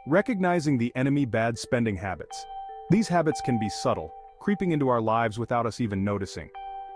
Recognizing the enemy bad spending habits. These habits can be subtle, creeping into our lives without us even noticing.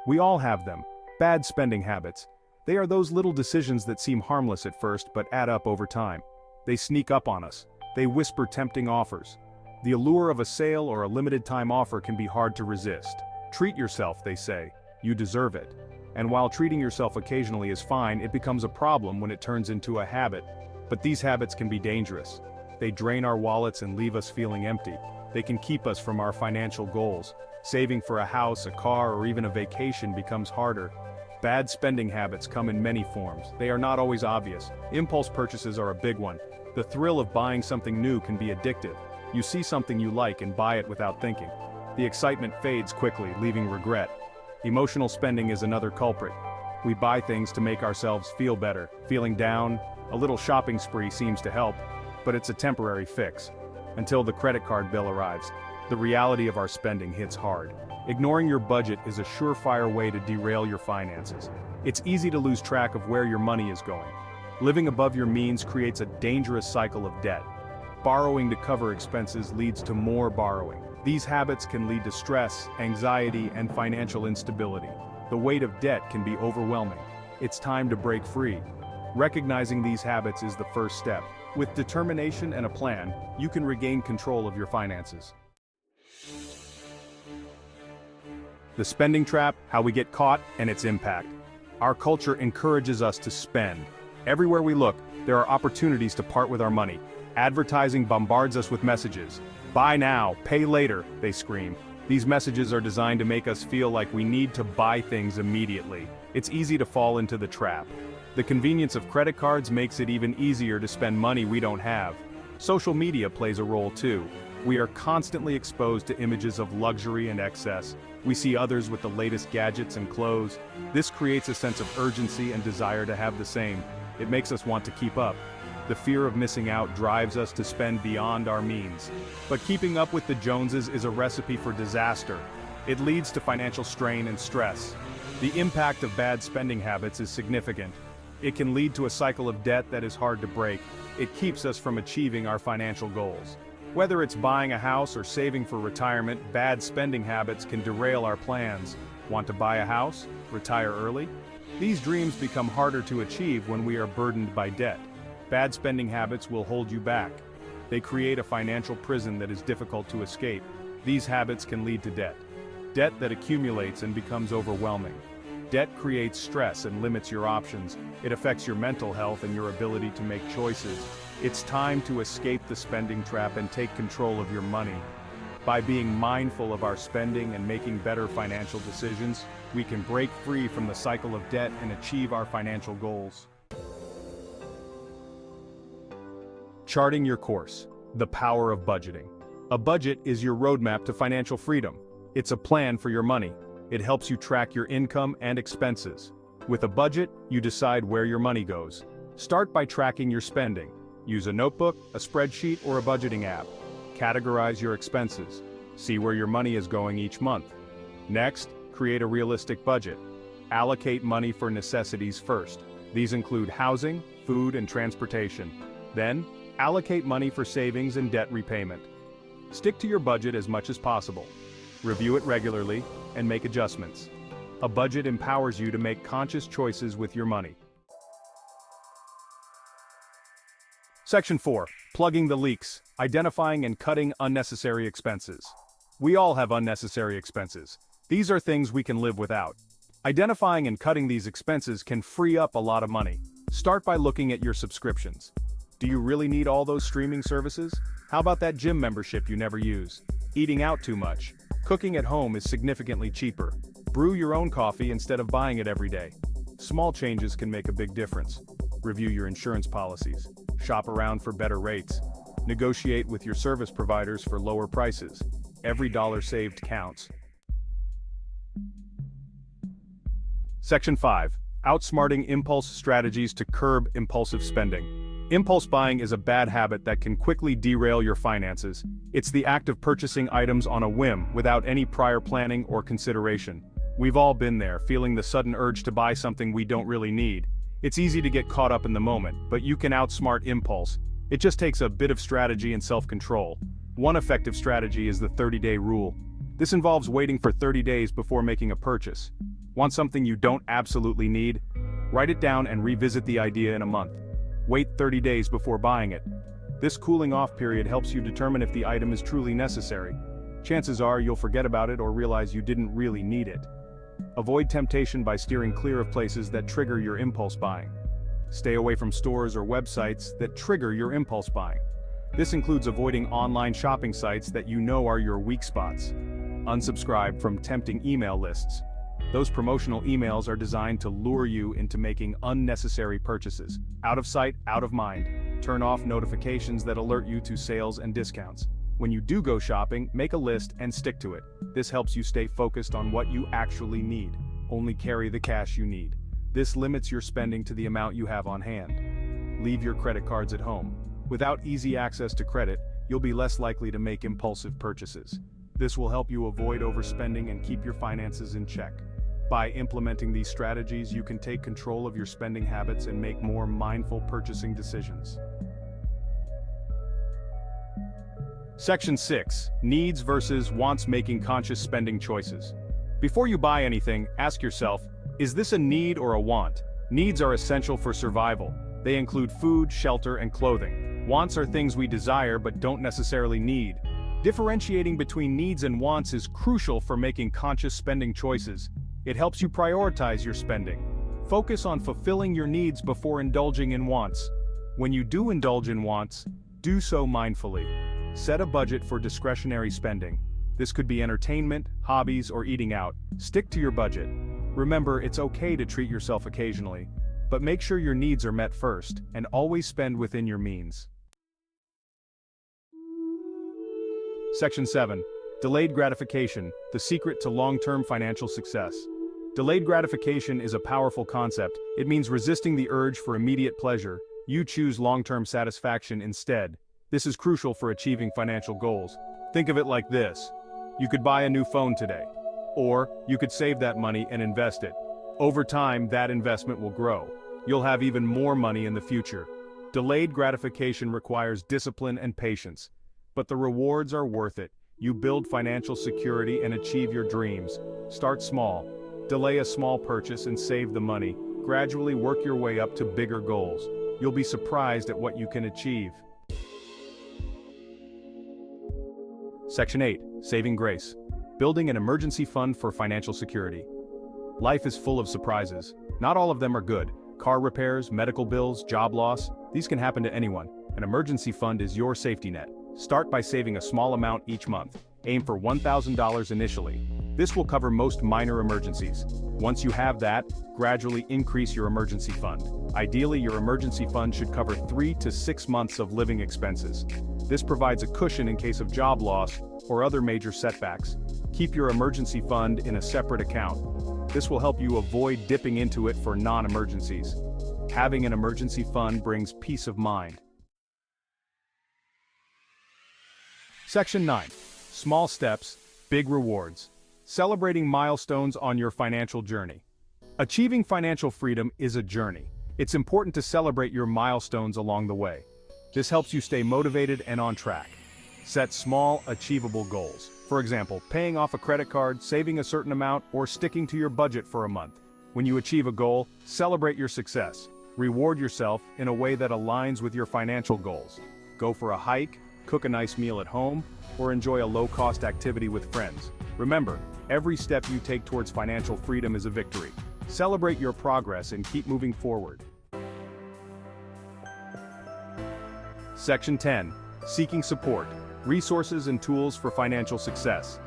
We all have them, bad spending habits. They are those little decisions that seem harmless at first but add up over time. They sneak up on us. They whisper tempting offers. The allure of a sale or a limited time offer can be hard to resist. Treat yourself, they say. You deserve it. And while treating yourself occasionally is fine, it becomes a problem when it turns into a habit. But these habits can be dangerous. They drain our wallets and leave us feeling empty. They can keep us from our financial goals. Saving for a house, a car, or even a vacation becomes harder. Bad spending habits come in many forms. They are not always obvious. Impulse purchases are a big one. The thrill of buying something new can be addictive. You see something you like and buy it without thinking. The excitement fades quickly, leaving regret. Emotional spending is another culprit. We buy things to make ourselves feel better. Feeling down, a little shopping spree seems to help, but it's a temporary fix. Until the credit card bill arrives, the reality of our spending hits hard. Ignoring your budget is a surefire way to derail your finances. It's easy to lose track of where your money is going. Living above your means creates a dangerous cycle of debt. Borrowing to cover expenses leads to more borrowing. These habits can lead to stress, anxiety, and financial instability. The weight of debt can be overwhelming. It's time to break free. Recognizing these habits is the first step. With determination and a plan, you can regain control of your finances. The spending trap, how we get caught, and its impact. Our culture encourages us to spend. Everywhere we look, there are opportunities to part with our money. Advertising bombards us with messages. Buy now, pay later, they scream. These messages are designed to make us feel like we need to buy things immediately. It's easy to fall into the trap. The convenience of credit cards makes it even easier to spend money we don't have. Social media plays a role too. We are constantly exposed to images of luxury and excess. We see others with the latest gadgets and clothes. This creates a sense of urgency and desire to have the same. It makes us want to keep up. The fear of missing out drives us to spend beyond our means. But keeping up with the Joneses is a recipe for disaster. It leads to financial strain and stress. The impact of bad spending habits is significant. It can lead to a cycle of debt that is hard to break. It keeps us from achieving our financial goals. Whether it's buying a house or saving for retirement, bad spending habits can derail our plans. Want to buy a house? Retire early? These dreams become harder to achieve when we are burdened by debt. Bad spending habits will hold you back. They create a financial prison that is difficult to escape. These habits can lead to debt. Debt that accumulates and becomes overwhelming. Debt creates stress and limits your options. It affects your mental health and your ability to make choices. It's time to escape the spending trap and take control of your money. By being mindful of our spending and making better financial decisions, we can break free from the cycle of debt and achieve our financial goals. Charting your course. The power of budgeting. A budget is your roadmap to financial freedom. It's a plan for your money. It helps you track your income and expenses. With a budget, you decide where your money goes. Start by tracking your spending. Use a notebook, a spreadsheet, or a budgeting app. Categorize your expenses. See where your money is going each month. Next, create a realistic budget. Allocate money for necessities first. These include housing, food, and transportation. Then, allocate money for savings and debt repayment. Stick to your budget as much as possible. Review it regularly, and make adjustments. A budget empowers you to make conscious choices with your money. Section 4. Plugging the leaks. Identifying and cutting unnecessary expenses. We all have unnecessary expenses. These are things we can live without. Identifying and cutting these expenses can free up a lot of money. Start by looking at your subscriptions. Do you really need all those streaming services? How about that gym membership you never use? Eating out too much? Cooking at home is significantly cheaper. Brew your own coffee instead of buying it every day. Small changes can make a big difference. Review your insurance policies. Shop around for better rates. Negotiate with your service providers for lower prices. Every dollar saved counts. Section 5. Outsmarting impulse strategies to curb impulsive spending. Impulse buying is a bad habit that can quickly derail your finances. It's the act of purchasing items on a whim without any prior planning or consideration. We've all been there, feeling the sudden urge to buy something we don't really need. It's easy to get caught up in the moment, but you can outsmart impulse. It just takes a bit of strategy and self-control. One effective strategy is the 30-day rule. This involves waiting for 30 days before making a purchase. Want something you don't absolutely need? Write it down and revisit the idea in a month. Wait 30 days before buying it. This cooling off period helps you determine if the item is truly necessary. Chances are you'll forget about it or realize you didn't really need it. Avoid temptation by steering clear of places that trigger your impulse buying. Stay away from stores or websites that trigger your impulse buying. This includes avoiding online shopping sites that you know are your weak spots. Unsubscribe from tempting email lists. Those promotional emails are designed to lure you into making unnecessary purchases. Out of sight, out of mind. Turn off notifications that alert you to sales and discounts. When you do go shopping, make a list and stick to it. This helps you stay focused on what you actually need. Only carry the cash you need. This limits your spending to the amount you have on hand. Leave your credit cards at home. Without easy access to credit, you'll be less likely to make impulsive purchases. This will help you avoid overspending and keep your finances in check. By implementing these strategies, you can take control of your spending habits and make more mindful purchasing decisions. Section 6. Needs versus wants, making conscious spending choices. Before you buy anything, ask yourself, is this a need or a want? Needs are essential for survival. They include food, shelter, and clothing. Wants are things we desire but don't necessarily need. Differentiating between needs and wants is crucial for making conscious spending choices. It helps you prioritize your spending. Focus on fulfilling your needs before indulging in wants. When you do indulge in wants, do so mindfully. Set a budget for discretionary spending. This could be entertainment, hobbies, or eating out. Stick to your budget. Remember, it's okay to treat yourself occasionally, but make sure your needs are met first, and always spend within your means. Section 7. Delayed gratification, the secret to long-term financial success. Delayed gratification is a powerful concept. It means resisting the urge for immediate pleasure. You choose long-term satisfaction instead. This is crucial for achieving financial goals. Think of it like this. You could buy a new phone today. Or, you could save that money and invest it. Over time, that investment will grow. You'll have even more money in the future. Delayed gratification requires discipline and patience. But the rewards are worth it. You build financial security and achieve your dreams. Start small. Delay a small purchase and save the money. Gradually work your way up to bigger goals. You'll be surprised at what you can achieve. Section 8. Saving grace. Building an emergency fund for financial security. Life is full of surprises. Not all of them are good. Car repairs, medical bills, job loss, these can happen to anyone. An emergency fund is your safety net. Start by saving a small amount each month. Aim for $1,000 initially. This will cover most minor emergencies. Once you have that, gradually increase your emergency fund. Ideally, your emergency fund should cover 3 to 6 months of living expenses. This provides a cushion in case of job loss or other major setbacks. Keep your emergency fund in a separate account. This will help you avoid dipping into it for non-emergencies. Having an emergency fund brings peace of mind. Section 9. Small steps, big rewards. Celebrating milestones on your financial journey. Achieving financial freedom is a journey. It's important to celebrate your milestones along the way. This helps you stay motivated and on track. Set small, achievable goals. For example, paying off a credit card, saving a certain amount, or sticking to your budget for a month. When you achieve a goal, celebrate your success. Reward yourself in a way that aligns with your financial goals. Go for a hike, cook a nice meal at home, or enjoy a low-cost activity with friends. Remember, every step you take towards financial freedom is a victory. Celebrate your progress and keep moving forward. Section 10. Seeking support. Resources and tools for financial success.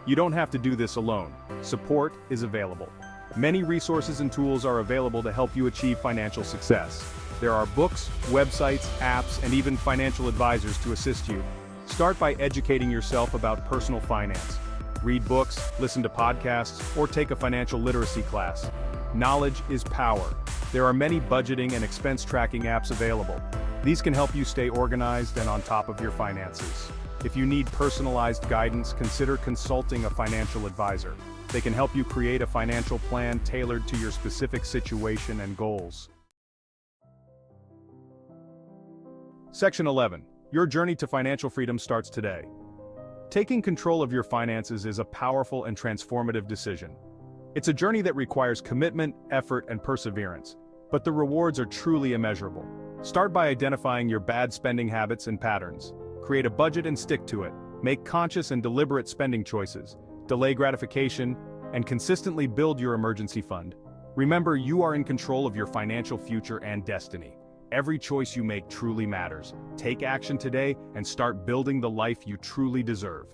You don't have to do this alone. Support is available. Many resources and tools are available to help you achieve financial success. There are books, websites, apps, and even financial advisors to assist you. Start by educating yourself about personal finance. Read books, listen to podcasts, or take a financial literacy class. Knowledge is power. There are many budgeting and expense tracking apps available. These can help you stay organized and on top of your finances. If you need personalized guidance, consider consulting a financial advisor. They can help you create a financial plan tailored to your specific situation and goals. Section 11. Your journey to financial freedom starts today. Taking control of your finances is a powerful and transformative decision. It's a journey that requires commitment, effort, and perseverance, but the rewards are truly immeasurable. Start by identifying your bad spending habits and patterns. Create a budget and stick to it. Make conscious and deliberate spending choices. Delay gratification, and consistently build your emergency fund. Remember, you are in control of your financial future and destiny. Every choice you make truly matters. Take action today and start building the life you truly deserve.